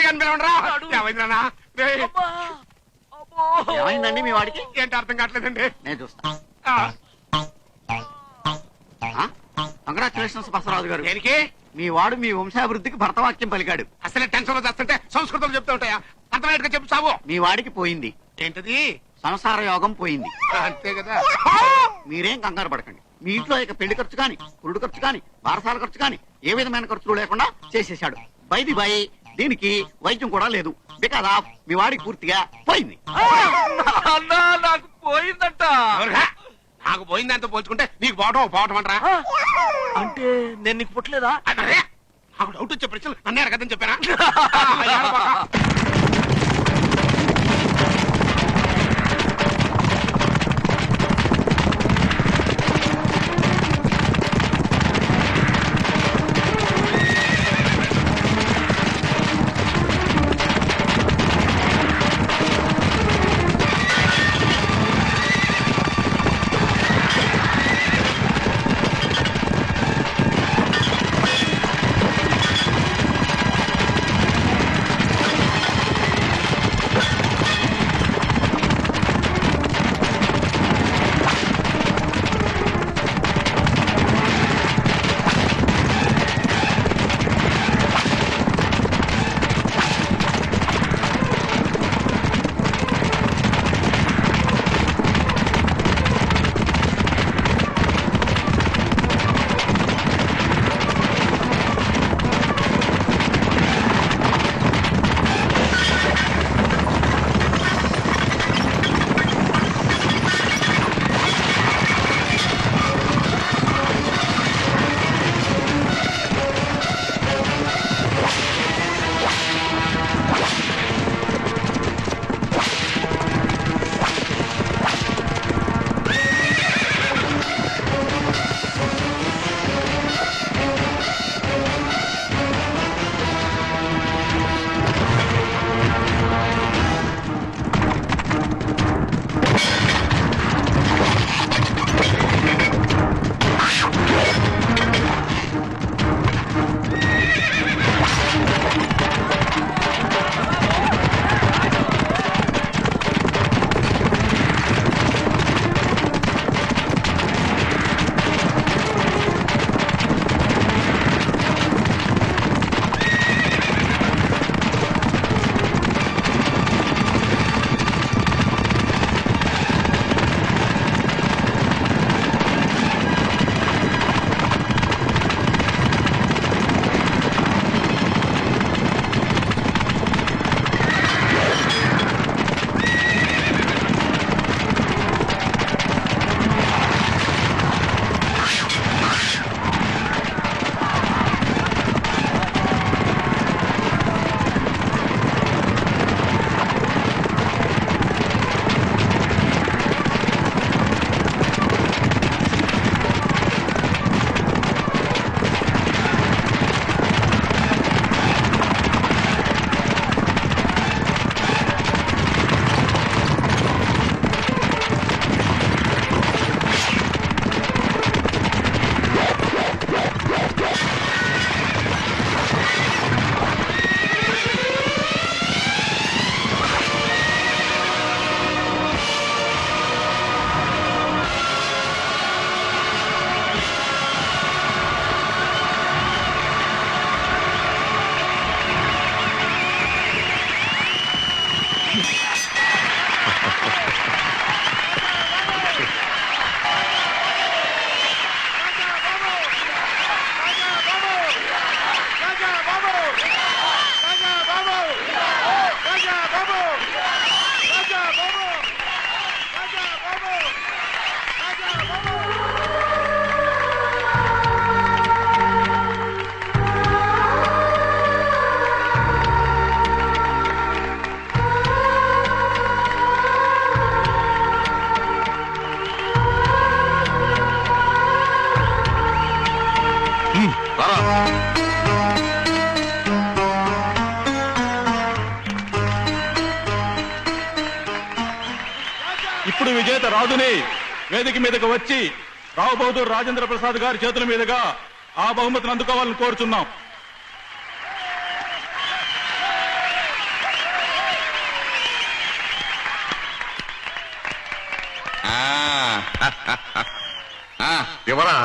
గారిని పిలవండిరా. ఏమైందన్నా? ఏమైందండి మీ వాడికి? ఏంటి అర్థం కావట్లేదండి. నేను చూస్తా. కంగ్రాచులేషన్స్ బసవరాజు గారు. దేనికి? మీ వాడు మీ వంశాభివృద్ధికి భరతవాక్యం పలికాడు. అసలే టెన్షన్ లో చేస్తుంటే సంస్కృతం చెప్తూ ఉంటాయా? అర్థమయ్యేట్టుగా చెప్పు సాబు. మీ వాడికి పోయింది. ఏంటది? సంసార యోగం పోయింది. అంతే కదా. మీరేం కంగారు పడకండి. మీ ఇంట్లో ఇక పెళ్లి ఖర్చు కాని, పురుడు ఖర్చు కాని, బారసాల ఖర్చు కాని ఏ విధమైన ఖర్చులు లేకుండా చేసేశాడు. బైది బై దీనికి వైద్యం కూడా లేదు. బికాజ్ ఆఫ్ మీ వాడికి పూర్తిగా పోయింది. నాకు పోయిందంట. నాకు పోయిందంతా పోల్చుకుంటే నీకు పోవటం అంటారా? అంటే నేను నీకు పుట్టలేదా? అదే నాకు డౌట్ వచ్చే ప్రశ్నలు నన్నే అడగదని చెప్పానా? ఇప్పుడు విజేత రాజుని వేదిక మీదకు వచ్చి రావు బహదూర్ రాజేంద్ర ప్రసాద్ గారి చేతుల మీదుగా ఆ బహుమతిని అందుకోవాలని కోరుచున్నాం. ఎవరా?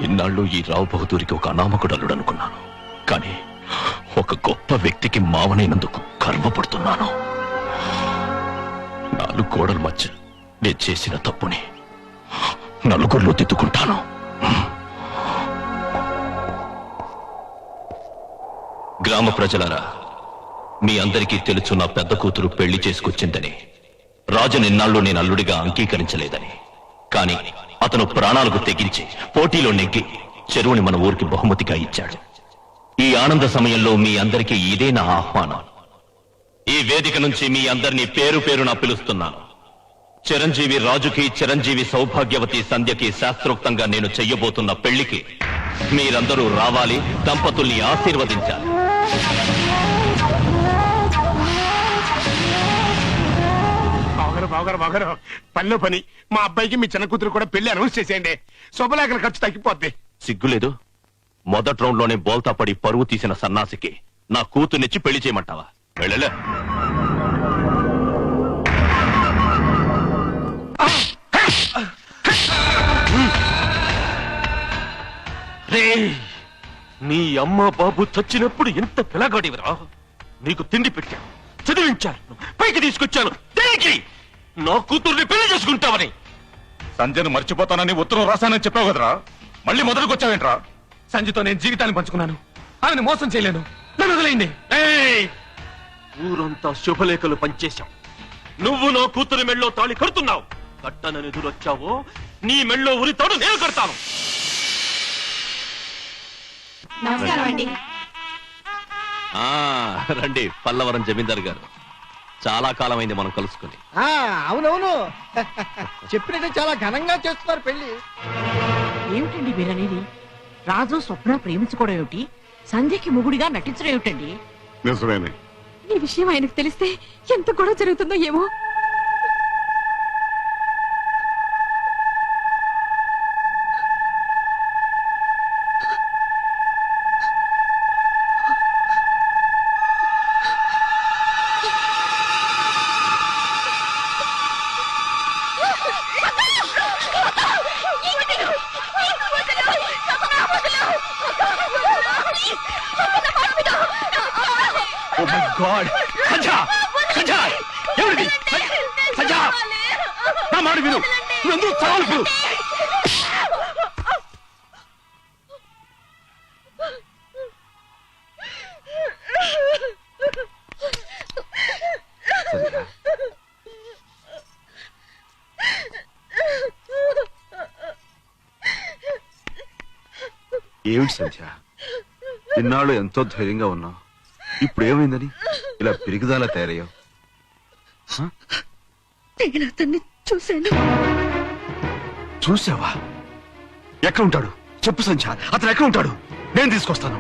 ఇన్నాళ్ళు ఈ రావు బహదూరికి ఒక అనామకుడు అల్లుడు అనుకున్నాను, కానీ ఒక గొప్ప వ్యక్తికి మావనైనందుకు గర్వపడుతున్నాను. 4 గోడల మధ్య నేను చేసిన తప్పుని నలుగురిలో దిద్దుకుంటాను. గ్రామ ప్రజలారా, మీ అందరికీ తెలుసు నా పెద్ద కూతురు పెళ్లి చేసుకొచ్చిందని. రాజు నిన్నాళ్ళు నేను అల్లుడిగా అంగీకరించలేదని, కానీ అతను ప్రాణాలకు తెగించి పోటీలో నెగ్గి చెరువుని మన ఊరికి బహుమతిగా ఇచ్చాడు. ఈ ఆనంద సమయంలో మీ అందరికీ ఇదే నా ఆహ్వానం. ఈ వేదిక నుంచి మీ అందరినీ పేరు పేరున పిలుస్తున్నాను. చిరంజీవి రాజుకి, చిరంజీవి సౌభాగ్యవతి సంధ్యకి శాస్త్రోక్తంగా నేను చెయ్యబోతున్న పెళ్లికి మీరందరూ రావాలి, దంపతుల్ని ఆశీర్వదించాలి. బాగారు పనిలో పని. మా అబ్బాయికి మీ చిన్న కూతురు కూడా పెళ్లి అనౌన్స్ చేసేయండి. శుభలేఖల ఖర్చు తగ్గిపోద్ది. సిగ్గులేదు? మొదటి రౌండ్ లోనే బోల్తా పడి పరువు తీసిన సన్నాసికి నా కూతుర్నిచ్చి పెళ్లి చేయమంటావా? వెళ్ళలే. నీ అమ్మ బాబు చచ్చినప్పుడు ఎంత పిలగాడివరా? నీకు తిండి పెట్టాను, చదివించాను, పైకి తీసుకొచ్చాను. దేనికి? నా కూతుర్ని పెళ్లి చేసుకుంటావని. సంజయ్ మర్చిపోతానని ఉత్తరం రాశానని చెప్పావు కదరా, మళ్ళీ మొదలుకొచ్చావేంట్రా? సంజయ్తో నేను జీవితాన్ని పంచుకున్నాను, ఆమెను మోసం చేయలేను, నన్ను వదిలేయండి. ఊరంతా శుభలేఖలు పంచేశాం. నువ్వు నా కూతురి మెళ్ళో తాళి కడుతున్నావు. కట్టనని ఎదురొచ్చావో నీ మెళ్ళో ఉరి తాడు నేను కడతాను. నమస్కారం అండి. రండి పల్లవరం జమీందార్ గారు, చాలా కాలమైంది మనం కలుసుకుని. అవునవును, చెప్పినట్టే చాలా ఘనంగా చేస్తున్నారు పెళ్లి. ఏమిటండి మీరనేది? రాజు స్వప్న ప్రేమించుకోవడం ఏమిటి? సంధ్యకి మొగుడిగా నటించడం ఏమిటండి? నిజమేనే. ఈ విషయం ఆయనకు తెలిస్తే ఎంత గొడవ జరుగుతుందో ఏమో. Oh my God! సంధ్య! సంధ్య! ఎవరిది? సంధ్య! నా మాట విను, నువ్వెందుకు చాలు? ఏమిటి సంధ్య, ఇన్నాళ్ళు ఎంతో ధైర్యంగా ఉన్నావు, ఇప్పుడు ఏమైందని ఇలా పిరిగిదాలా తయారయ్యావు? నేను అతన్ని చూశాను. చూసావా? ఎక్కడ ఉంటాడు చెప్పు సంధ్య, అతను ఎక్కడ ఉంటాడు? నేను తీసుకొస్తాను.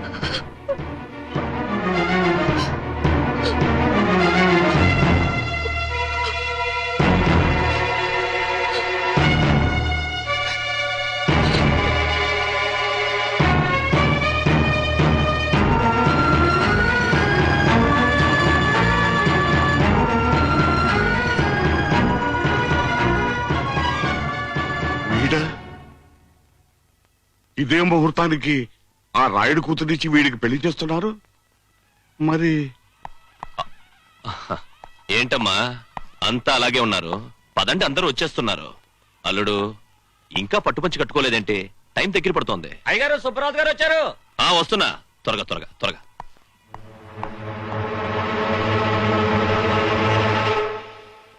ఇదే ముహూర్తానికి ఆ రాయుడు కూతురిచ్చి వీడికి పెళ్లి చేస్తున్నారు. మరి ఏంటమ్మా అంతా అలాగే ఉన్నారు? పదండి, అందరూ వచ్చేస్తున్నారు. అల్లుడు ఇంకా పట్టుపంచి కట్టుకోలేదంటే టైం దగ్గర పడుతోంది. అయ్యగారు సుబ్బరాజు గారు వచ్చారు. వస్తున్నా, త్వరగా త్వరగా త్వరగా.